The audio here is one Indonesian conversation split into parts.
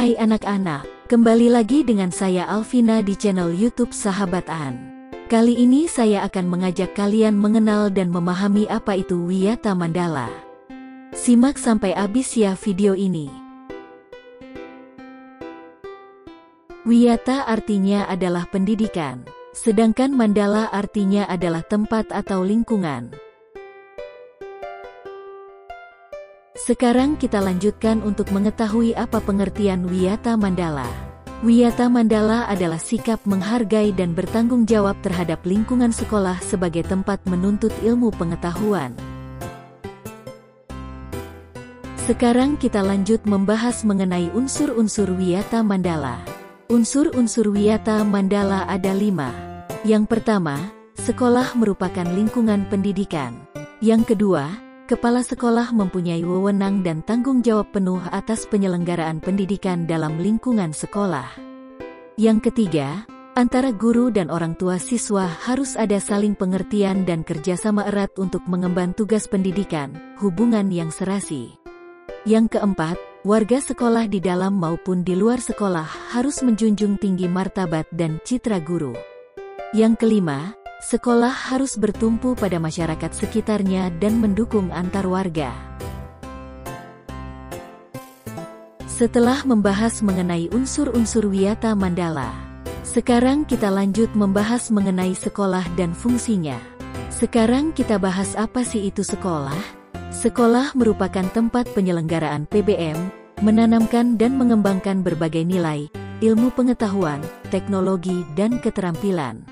Hai anak-anak, kembali lagi dengan saya Alvina di channel YouTube Sahabat An. Kali ini saya akan mengajak kalian mengenal dan memahami apa itu Wiyata Mandala. Simak sampai habis ya video ini. Wiyata artinya adalah pendidikan, sedangkan Mandala artinya adalah tempat atau lingkungan. Sekarang kita lanjutkan untuk mengetahui apa pengertian Wiyata Mandala. Wiyata Mandala adalah sikap menghargai dan bertanggung jawab terhadap lingkungan sekolah sebagai tempat menuntut ilmu pengetahuan. Sekarang kita lanjut membahas mengenai unsur-unsur Wiyata Mandala. Unsur-unsur Wiyata Mandala ada 5. Yang pertama, sekolah merupakan lingkungan pendidikan. Yang kedua, kepala sekolah mempunyai wewenang dan tanggung jawab penuh atas penyelenggaraan pendidikan dalam lingkungan sekolah. Yang ketiga, antara guru dan orang tua siswa harus ada saling pengertian dan kerjasama erat untuk mengemban tugas pendidikan, hubungan yang serasi. Yang keempat, warga sekolah di dalam maupun di luar sekolah harus menjunjung tinggi martabat dan citra guru. Yang kelima, sekolah harus bertumpu pada masyarakat sekitarnya dan mendukung antar warga. Setelah membahas mengenai unsur-unsur Wiyata Mandala, sekarang kita lanjut membahas mengenai sekolah dan fungsinya. Sekarang kita bahas apa sih itu sekolah? Sekolah merupakan tempat penyelenggaraan PBM, menanamkan dan mengembangkan berbagai nilai, ilmu pengetahuan, teknologi dan keterampilan.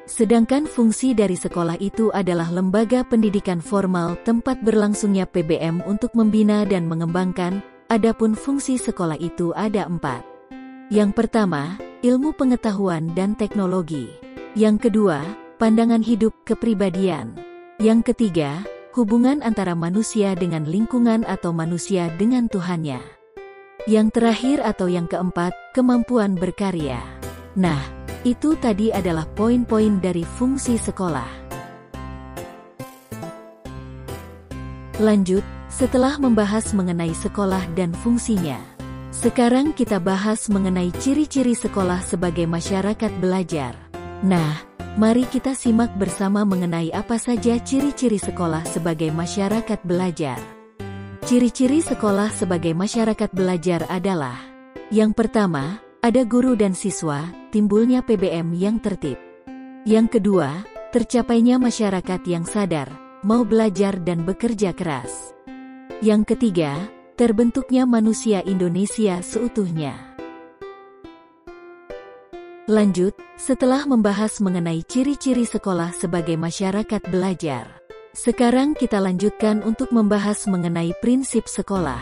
Sedangkan fungsi dari sekolah itu adalah lembaga pendidikan formal tempat berlangsungnya PBM untuk membina dan mengembangkan, adapun fungsi sekolah itu ada 4. Yang pertama, ilmu pengetahuan dan teknologi. Yang kedua, pandangan hidup kepribadian. Yang ketiga, hubungan antara manusia dengan lingkungan atau manusia dengan Tuhannya. Yang terakhir atau yang keempat, kemampuan berkarya. Nah, itu tadi adalah poin-poin dari fungsi sekolah. Lanjut, setelah membahas mengenai sekolah dan fungsinya, sekarang kita bahas mengenai ciri-ciri sekolah sebagai masyarakat belajar. Nah, mari kita simak bersama mengenai apa saja ciri-ciri sekolah sebagai masyarakat belajar. Ciri-ciri sekolah sebagai masyarakat belajar adalah: yang pertama, ada guru dan siswa, timbulnya PBM yang tertib. Yang kedua, tercapainya masyarakat yang sadar, mau belajar dan bekerja keras. Yang ketiga, terbentuknya manusia Indonesia seutuhnya. Lanjut, setelah membahas mengenai ciri-ciri sekolah sebagai masyarakat belajar, sekarang kita lanjutkan untuk membahas mengenai prinsip sekolah.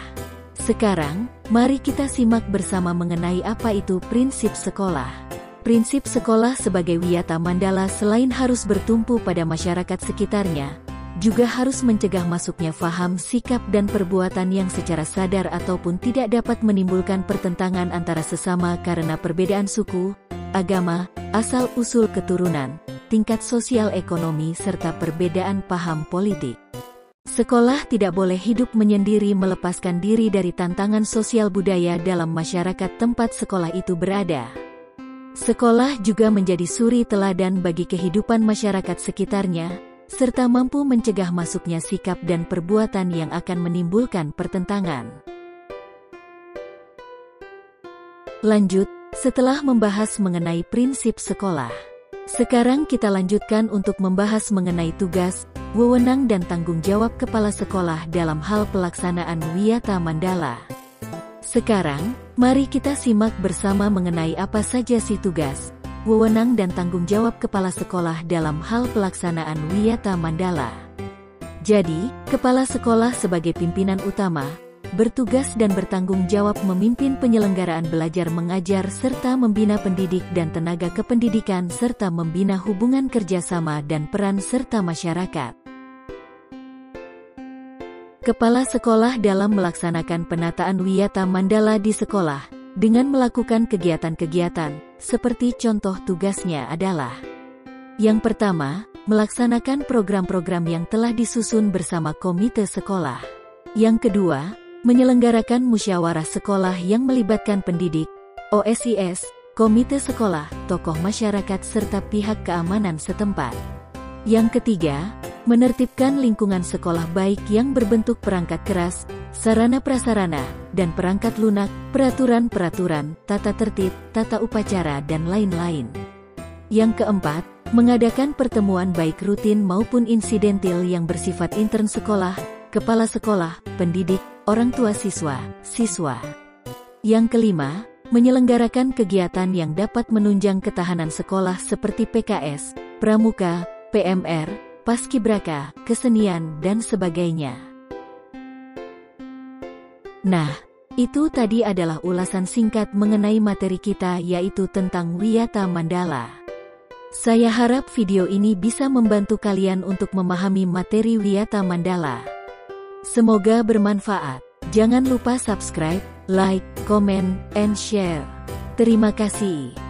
Sekarang, mari kita simak bersama mengenai apa itu prinsip sekolah. Prinsip sekolah sebagai Wiyata Mandala selain harus bertumpu pada masyarakat sekitarnya, juga harus mencegah masuknya faham, sikap dan perbuatan yang secara sadar ataupun tidak dapat menimbulkan pertentangan antara sesama karena perbedaan suku, agama, asal-usul keturunan, tingkat sosial ekonomi serta perbedaan paham politik. Sekolah tidak boleh hidup menyendiri melepaskan diri dari tantangan sosial budaya dalam masyarakat tempat sekolah itu berada. Sekolah juga menjadi suri teladan bagi kehidupan masyarakat sekitarnya, serta mampu mencegah masuknya sikap dan perbuatan yang akan menimbulkan pertentangan. Lanjut, setelah membahas mengenai prinsip sekolah, sekarang kita lanjutkan untuk membahas mengenai tugas, wewenang dan tanggung jawab kepala sekolah dalam hal pelaksanaan Wiyata Mandala. Sekarang, mari kita simak bersama mengenai apa saja sih tugas, wewenang dan tanggung jawab kepala sekolah dalam hal pelaksanaan Wiyata Mandala. Jadi, kepala sekolah sebagai pimpinan utama, bertugas dan bertanggung jawab memimpin penyelenggaraan belajar mengajar serta membina pendidik dan tenaga kependidikan serta membina hubungan kerjasama dan peran serta masyarakat. Kepala sekolah dalam melaksanakan penataan Wiyata Mandala di sekolah, dengan melakukan kegiatan-kegiatan, seperti contoh tugasnya adalah: yang pertama, melaksanakan program-program yang telah disusun bersama komite sekolah. Yang kedua, menyelenggarakan musyawarah sekolah yang melibatkan pendidik, OSIS, komite sekolah, tokoh masyarakat serta pihak keamanan setempat. Yang ketiga, menertibkan lingkungan sekolah baik yang berbentuk perangkat keras, sarana prasarana, dan perangkat lunak, peraturan-peraturan, tata tertib, tata upacara dan lain-lain. Yang keempat, mengadakan pertemuan baik rutin maupun insidentil yang bersifat intern sekolah, kepala sekolah, pendidik, orang tua siswa. Yang kelima, menyelenggarakan kegiatan yang dapat menunjang ketahanan sekolah seperti PKS, pramuka, PMR, paskibraka, kesenian, dan sebagainya. Nah, itu tadi adalah ulasan singkat mengenai materi kita yaitu tentang Wiyata Mandala. Saya harap video ini bisa membantu kalian untuk memahami materi Wiyata Mandala. Semoga bermanfaat. Jangan lupa subscribe, like, comment, and share. Terima kasih.